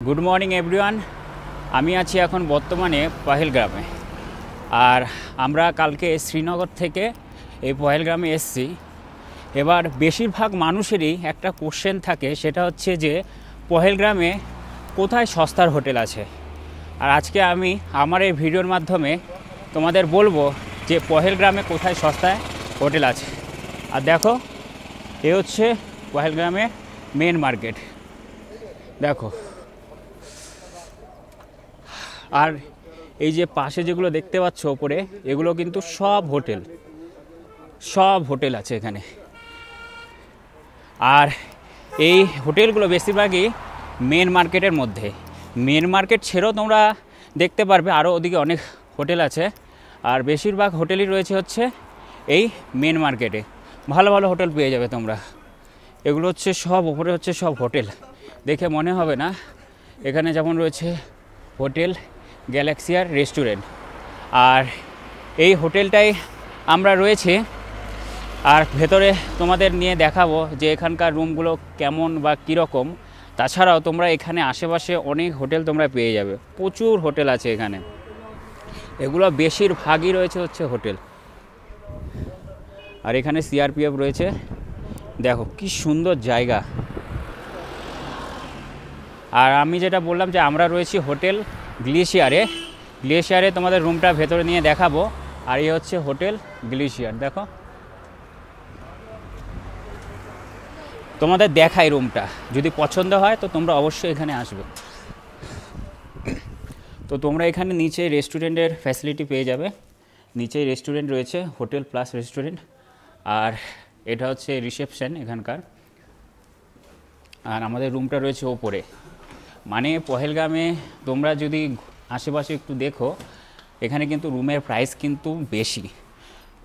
Good morning everyone. আমি আছি এখন বর্তমানে পহেলগ্রামে। আর আমরা কালকে শ্রীনগর থেকে এই পহেলগ্রামে এসেছি। এবার বেশিরভাগ মানুষেরই একটা কোশ্চেন থাকে, সেটা হচ্ছে যে পহেলগ্রামে কোথায় সস্তার হোটেল আছে। আর আজকে আমি আমার এই ভিডিওর মাধ্যমে তোমাদের বলবো যে পহেলগ্রামে কোথায় সস্তায় হোটেল আছে। আর দেখো, এ হচ্ছে পহেলগ্রামে মেন মার্কেট। দেখো, আর এই যে পাশে যেগুলো দেখতে পাচ্ছ ওপরে, এগুলো কিন্তু সব হোটেল আছে এখানে। আর এই হোটেলগুলো বেশিরভাগই মেন মার্কেটের মধ্যে। মেন মার্কেট ছেড়েও তোমরা দেখতে পারবে আরও ওদিকে অনেক হোটেল আছে। আর বেশিরভাগ হোটেলই রয়েছে হচ্ছে এই মেন মার্কেটে। ভালো ভালো হোটেল পেয়ে যাবে তোমরা। এগুলো হচ্ছে সব ওপরে হচ্ছে সব হোটেল, দেখে মনে হবে না। এখানে যেমন রয়েছে হোটেল গ্যালাক্সি আর রেস্টুরেন্ট, আর এই হোটেলটাই আমরা রয়েছে। আর ভেতরে তোমাদের নিয়ে দেখাবো যে এখানকার রুমগুলো কেমন বা কীরকম। তাছাড়াও তোমরা এখানে আশেপাশে অনেক হোটেল তোমরা পেয়ে যাবে, প্রচুর হোটেল আছে এখানে। এগুলো বেশিরভাগই রয়েছে হচ্ছে হোটেল। আর এখানে সিআরপিএফ রয়েছে। দেখো কি সুন্দর জায়গা। আর আমি যেটা বললাম যে আমরা রয়েছি হোটেল গ্লেশিয়ারে তোমাদের রুমটা ভেতরে নিয়ে দেখাবো। আর এই হচ্ছে হোটেল গ্লেশিয়ার। দেখো, তোমাদের দেখাই রুমটা, যদি পছন্দ হয় তো তোমরা অবশ্যই এখানে আসবে। তো তোমরা এখানে নিচে রেস্টুরেন্টের ফ্যাসিলিটি পেয়ে যাবে। নিচেই রেস্টুরেন্ট রয়েছে, হোটেল প্লাস রেস্টুরেন্ট। আর এটা হচ্ছে রিসেপশন এখানকার। আর আমাদের রুমটা রয়েছে ওপরে। মানে পহেলগ্রামে তোমরা যদি আশেপাশে একটু দেখো, এখানে কিন্তু রুমের প্রাইস কিন্তু বেশি,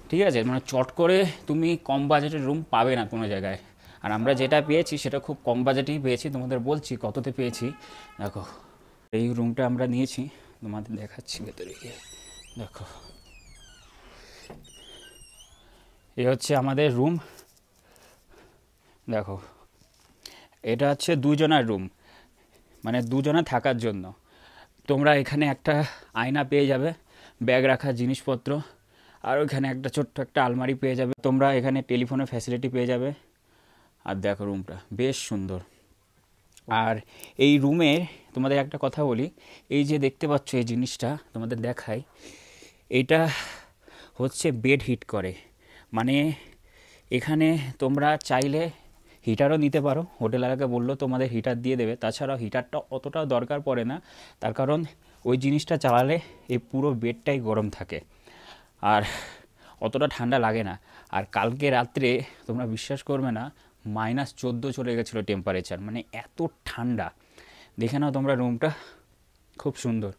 ঠিক আছে। মানে চট করে তুমি কম বাজেটের রুম পাবে না কোনো জায়গায়। আর আমরা যেটা পেয়েছি সেটা খুব কম বাজেটেই পেয়েছি। তোমাদের বলছি কততে পেয়েছি। দেখো, এই রুমটা আমরা নিয়েছি, তোমাদের দেখাচ্ছি ভেতরে গিয়ে। দেখো, এই হচ্ছে আমাদের রুম। দেখো, এটা হচ্ছে দুজনের রুম, মানে দুজনে থাকার জন্য। তোমরা এখানে একটা আয়না পেয়ে যাবে, ব্যাগ রাখার জিনিসপত্র। আর ওইখানে একটা ছোট্ট একটা আলমারি পেয়ে যাবে। তোমরা এখানে টেলিফোনের ফ্যাসিলিটি পেয়ে যাবে। আর দেখো, রুমটা বেশ সুন্দর। আর এই রুমে তোমাদের একটা কথা বলি, এই যে দেখতে পাচ্ছ এই জিনিসটা তোমাদের দেখাই, এটা হচ্ছে বেড হিট করে। মানে এখানে তোমরা চাইলে হিটারও নিতে পারো। হোটেলওয়ালাকে বললেও তোমাদের হিটার দিয়ে দেবে। তাছাড়াও হিটারটা অতটাও দরকার পড়ে না, তার কারণ ওই জিনিসটা চালালে এই পুরো বেডটাই গরম থাকে আর অতটা ঠান্ডা লাগে না। আর কালকে রাত্রে তোমরা বিশ্বাস করবে না, -14 চলে গেছিলো টেম্পারেচার। মানে এত ঠান্ডা। দেখে নাও তোমরা রুমটা, খুব সুন্দর।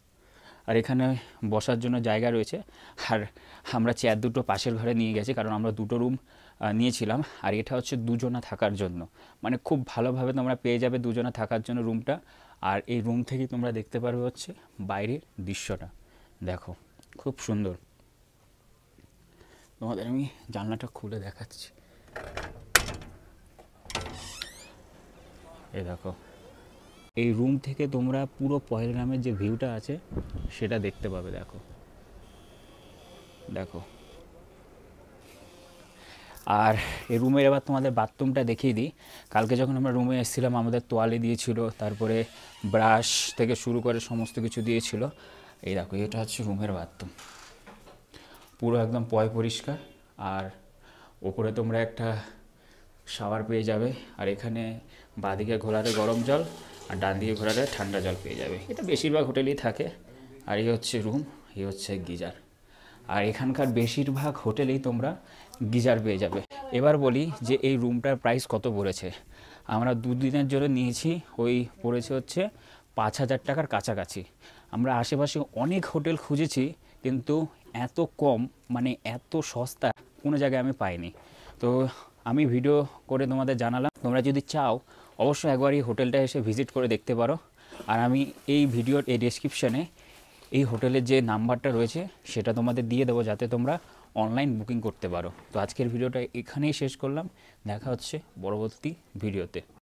আর এখানে বসার জন্য জায়গা রয়েছে। আর আমরা চেয়ার দুটো পাশের ঘরে নিয়ে গেছি, কারণ আমরা দুটো রুম নিয়েছিলাম। আর এটা হচ্ছে দুজনা থাকার জন্য, মানে খুব ভালোভাবে তোমরা পেয়ে যাবে দুজনা থাকার জন্য রুমটা। আর এই রুম থেকে তোমরা দেখতে পারবে হচ্ছে বাইরের দৃশ্যটা। দেখো, খুব সুন্দর। তোমাদের আমি জানলাটা খুলে দেখাচ্ছি। এই দেখো, এই রুম থেকে তোমরা পুরো পহেলগ্রামের যে ভিউটা আছে সেটা দেখতে পাবে। দেখো দেখো। আর এই রুমের এবার তোমাদের বাথরুমটা দেখিয়ে দিই। কালকে যখন আমরা রুমে এসেছিলাম আমাদের তোয়ালে দিয়েছিল, তারপরে ব্রাশ থেকে শুরু করে সমস্ত কিছু দিয়েছিল। এই দেখো, এটা হচ্ছে রুমের বাথরুম, পুরো একদম পরিষ্কার। আর ওপরে তোমরা একটা শাওয়ার পেয়ে যাবে। আর এখানে বাঁদিকে ঘোরারে গরম জল আর ডান দিকে ঘোরারে ঠান্ডা জল পেয়ে যাবে। এটা বেশিরভাগ হোটেলেই থাকে। আর এই হচ্ছে রুম, এই হচ্ছে গিজার। আর এখানকার বেশিরভাগ হোটেলেই তোমরা গিজার পেয়ে যাবে। এবার বলি যে এই রুমটার প্রাইস কত পড়েছে। আমরা 2 দিনের জন্য নিয়েছি, ওই পড়েছে হচ্ছে 5,000 টাকার কাছাকাছি। আমরা আশেপাশে অনেক হোটেল খুঁজেছি, কিন্তু এত কম, মানে এত সস্তা কোনো জায়গায় আমি পাইনি। তো আমি ভিডিও করে তোমাদের জানালাম। তোমরা যদি চাও অবশ্যই একবার এই হোটেলটা এসে ভিজিট করে দেখতে পারো। আর আমি এই ভিডিওর এই ডেসক্রিপশানে এই হোটেলের যে নাম্বারটা রয়েছে সেটা তোমাদের দিয়ে দেবো, যাতে তোমরা অনলাইন বুকিং করতে পারো। তো আজকের ভিডিওটা এখানেই শেষ করলাম। দেখা হচ্ছে পরবর্তী ভিডিওতে।